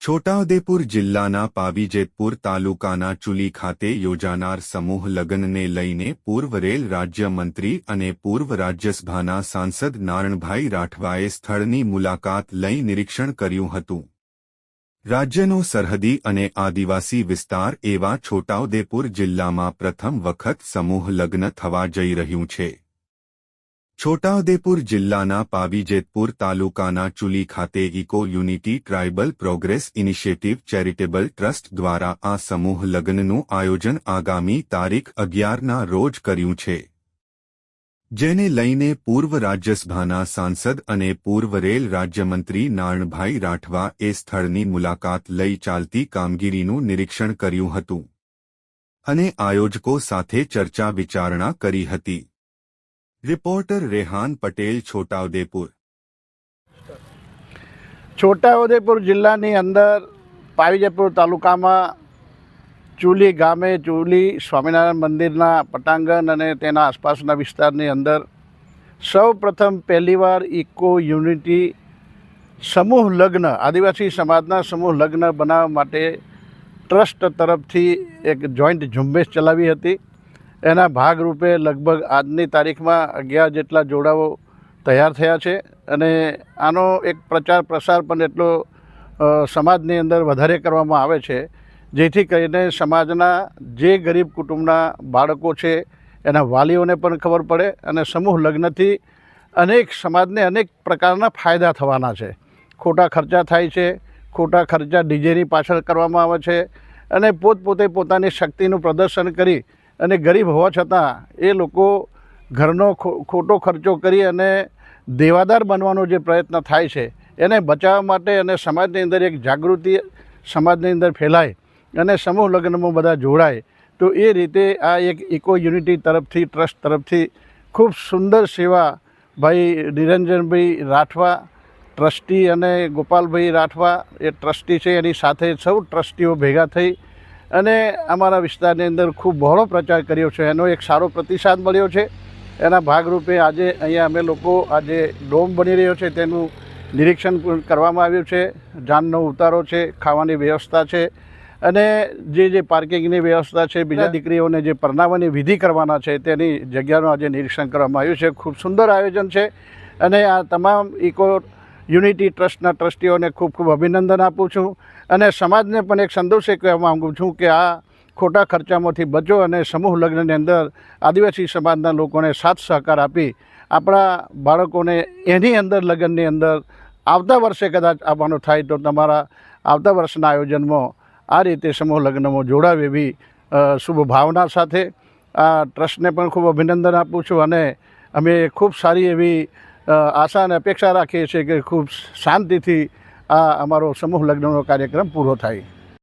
છોટાઉદેપુર જિલ્લાના પાવીજેતપુર તાલુકાના ચુલી ખાતે યોજાનાર સમૂહ લગ્નને લઈને પૂર્વ રેલ રાજ્યમંત્રી અને પૂર્વ રાજ્યસભાના સાંસદ નારણભાઈ રાઠવાએ સ્થળની મુલાકાત લઈ નિરીક્ષણ કર્યું હતું। રાજ્યનો સરહદી અને આદિવાસી વિસ્તાર એવા છોટાઉદેપુર જિલ્લામાં પ્રથમ વખત સમૂહ લગ્ન થવા જઈ રહ્યું છે। છોટાઉદેપુર જિલ્લાના પાવીજેતપુર તાલુકાના ચુલી ખાતે eco unity tribal progress initiative charitable trust દ્વારા આ સમૂહ લગ્નનું આયોજન આગામી તારીખ 11ના રોજ કર્યું છે, જેને લઈને પૂર્વ રાજ્યસભાના સાંસદ અને પૂર્વ રેલ રાજ્યમંત્રી નારણભાઈ રાઠવા એ સ્થળની મુલાકાત લઈ ચાલતી કામગીરીનું નિરીક્ષણ કર્યું હતું અને આયોજકો સાથે ચર્ચા વિચારણા કરી હતી। रिपोर्टर रेहान पटेल छोटाउदेपुर। छोटाउदेपुर जिल्लानी अंदर पावीजेतपुर तालुकामां चूली गामे चूली स्वामीनारायण मंदिरना पटांगण अने तेना आसपासना विस्तारनी अंदर सौ प्रथम पहलीवार इको युनिटी समूह लग्न आदिवासी समाजना समूह लग्न बनाववा माटे ट्रस्ट तरफथी एक जॉइंट झुंबेश चलावी हती। एना भागरूपे लगभग आजनी तारीख में 11 जेटला जोड़ाओ तैयार थया छे अने आनो एक प्रचार प्रसार पण एटलो समाजनी अंदर वधारे करवामां आवे छे, जेथी करीने समाजना जे गरीब कुटुंबना बाळको छे एना वालीओने पण खबर पड़े अने समूह लग्नथी अनेक समाजने अनेक प्रकारना फायदा थवाना छे। खोटा खर्चा थाय छे, खोटा खर्चा डीजेनी पाछळ करवामां आवे छे अने पोतपोते पोतानी शक्तिनुं प्रदर्शन करी अने गरीब होवा छतां ए लोको घरनो खोटो खर्चो करी अने देवादार बनवानो जे प्रयत्न थाय छे एने बचाववा माटे अने समाजनी अंदर एक जागृति समाजनी अंदर फैलाय अने समूह लग्नमां बधा जोड़ाय तो ए रीते आ एक इको युनिटी तरफथी ट्रस्ट तरफथी खूब सुंदर सेवा भाई निरंजनभाई राठवा ट्रस्टी अने गोपालभाई राठवा ए ट्रस्टी छे एनी साथे सौ ट्रस्टीओ भेगा थई अने अमारा विस्तारनी अंदर खूब बहोळो प्रचार कर्यो छे। एनो एक सारो प्रतिसाद मळ्यो छे। एना भागरूपे आजे अहींया अमे लोको आजे डोम बनी रह्यो छे तेनुं निरीक्षण करवामां आव्युं छे। जाननो उतारो छे, खावानी व्यवस्था छे अने जे पार्किंगनी व्यवस्था छे, बीजा दीकरीओने जे परणावવાની विधि करवाना छे तेनी जग्यानुं आजे निरीक्षण करवामां आव्युं छे। खूब सुंदर आयोजन छे अने आ तमाम इको युनिटी ट्रस्टना ट्रस्टीओने खूब खूब अभिनंदन आपूं छुं अने समाजने पण एक संदेश कहेवा मांगू छूं कि आ खोटा खर्चामांथी बचो अने समूह लग्ननी अंदर आदिवासी समाजना लोकोने साथ सहकार आपी आपणा बाळकोने एनी अंदर लग्ननी अंदर आवता वर्षे कदाच आववानो थाय तो तमारा आवता वर्षना आयोजनमां आ रीते समूह लग्नमां जोडावे एवी शुभ भावना साथे आ ट्रस्टने पण खूब अभिनंदन आपूं छुं अने अमे खूब सारी एवी आशा अने अपेक्षा राखीए छीए कि खूब शांतिथी आ अमारो समूह लग्ननो कार्यक्रम पूरो थाय।